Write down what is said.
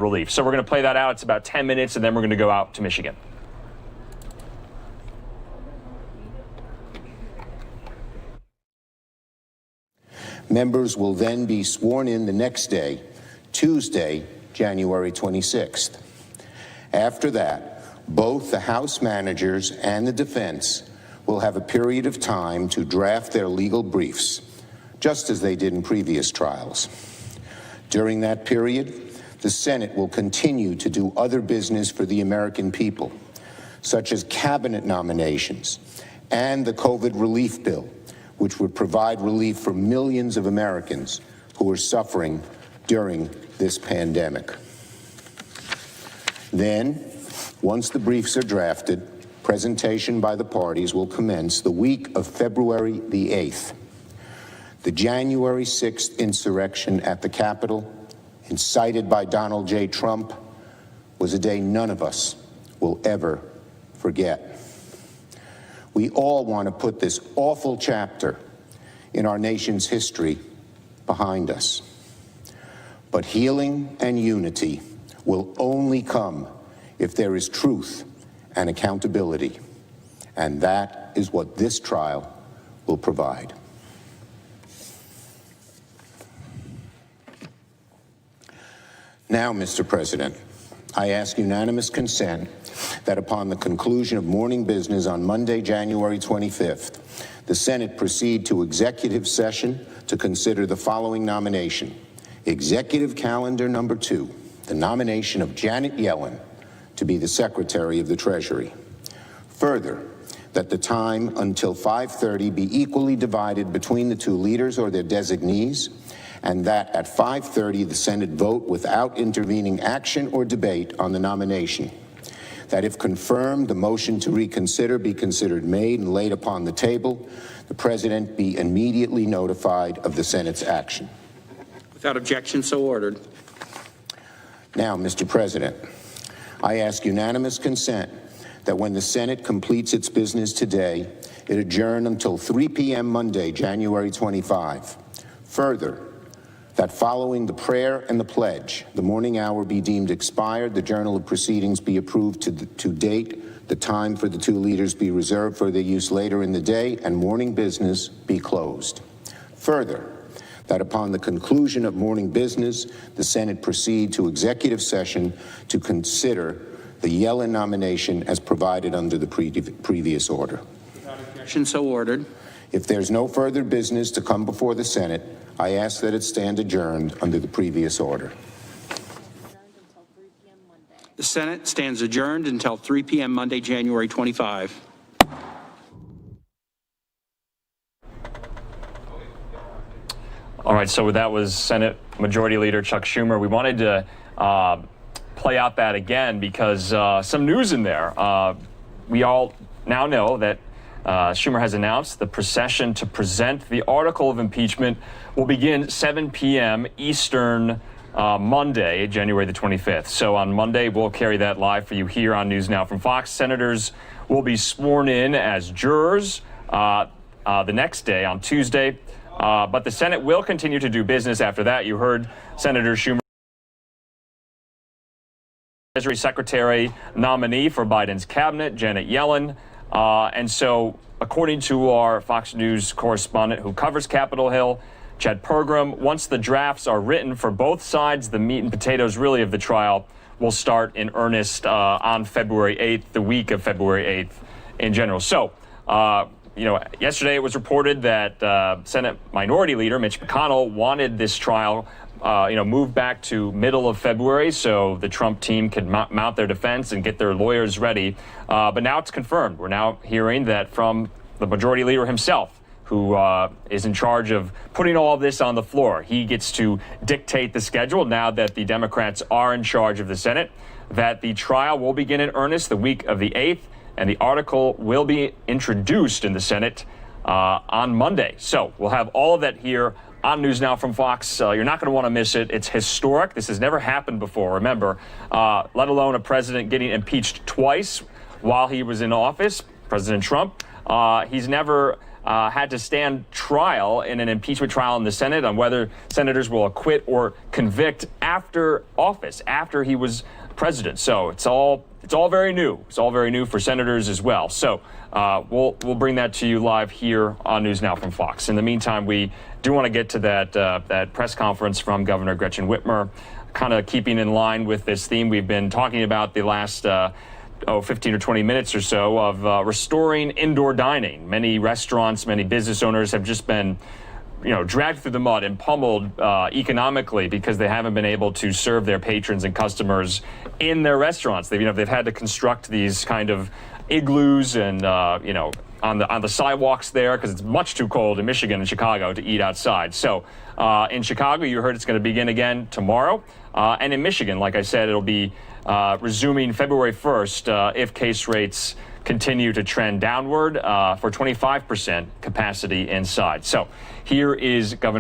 relief. So we're going to play that out. It's about 10 minutes, and then we're going to go out to Michigan. Members will then be sworn in the next day, Tuesday, January 26th. After that, both the House managers and the defense will have a period of time to draft their legal briefs, just as they did in previous trials. During that period, the Senate will continue to do other business for the American people, such as cabinet nominations and the COVID relief bill, which would provide relief for millions of Americans who are suffering during this pandemic. Then, once the briefs are drafted, presentation by the parties will commence the week of February the 8th. The January 6th insurrection at the Capitol, incited by Donald J. Trump, was a day none of us will ever forget. We all want to put this awful chapter in our nation's history behind us. But healing and unity will only come if there is truth and accountability. And that is what this trial will provide. Now, Mr. President, I ask unanimous consent that upon the conclusion of morning business on Monday, January 25th, the Senate proceed to executive session to consider the following nomination. Executive calendar number 2, the nomination of Janet Yellen to be the Secretary of the Treasury. Further, that the time until 5:30 be equally divided between the two leaders or their designees, and that at 5:30 the Senate vote without intervening action or debate on the nomination. That if confirmed, the motion to reconsider be considered made and laid upon the table, the President be immediately notified of the Senate's action. Without objection, so ordered. Now, Mr. President, I ask unanimous consent that when the Senate completes its business today, it adjourn until 3 p.m. Monday, January 25. Further, that following the prayer and the pledge, the morning hour be deemed expired, the journal of proceedings be approved to date, the time for the two leaders be reserved for their use later in the day, and morning business be closed. Further, that upon the conclusion of morning business, the Senate proceed to executive session to consider the Yellen nomination as provided under the previous order. Without objection, so ordered. If there's no further business to come before the Senate, I ask that it stand adjourned under the previous order. The Senate stands adjourned until 3 p.m. Monday, January 25. All right, so that was Senate Majority Leader Chuck Schumer. We wanted to play out that again because some news in there. We all now know that Schumer has announced the procession to present the article of impeachment will begin 7 p.m. Eastern Monday, January the 25th. So on Monday, we'll carry that live for you here on News Now from Fox. Senators will be sworn in as jurors the next day on Tuesday. But the Senate will continue to do business after that. You heard Senator Schumer, Treasury Secretary nominee for Biden's cabinet, Janet Yellen. And so, according to our Fox News correspondent who covers Capitol Hill, Chad Pergram, once the drafts are written for both sides, the meat and potatoes really of the trial will start in earnest on February 8th, the week of February 8th in general. So, yesterday it was reported that Senate Minority Leader Mitch McConnell wanted this trial moved back to middle of February so the Trump team could mount their defense and get their lawyers ready. But now it's confirmed. We're now hearing that from the Majority Leader himself, who is in charge of putting all of this on the floor. He gets to dictate the schedule now that the Democrats are in charge of the Senate, that the trial will begin in earnest the week of the 8th, and the article will be introduced in the Senate on Monday. So we'll have all of that here on News Now from Fox. You're not going to want to miss it. It's historic. This has never happened before, remember, let alone a president getting impeached twice while he was in office, President Trump. He's never had to stand trial in an impeachment trial in the Senate on whether senators will acquit or convict after office, after he was president. So it's all very new. It's all very new for senators as well. So we'll bring that to you live here on News Now from Fox. In the meantime, we do want to get to that press conference from Governor Gretchen Whitmer, kind of keeping in line with this theme we've been talking about the last 15 or 20 minutes or so of restoring indoor dining. Many restaurants, many business owners have just been dragged through the mud and pummeled economically because they haven't been able to serve their patrons and customers in their restaurants. They've had to construct these kind of igloos and on the sidewalks there because it's much too cold in Michigan and Chicago to eat outside. So in Chicago, you heard it's going to begin again tomorrow, and in Michigan, like I said, it'll be resuming February 1st if case rates continue to trend downward for 25% capacity inside. So here is Governor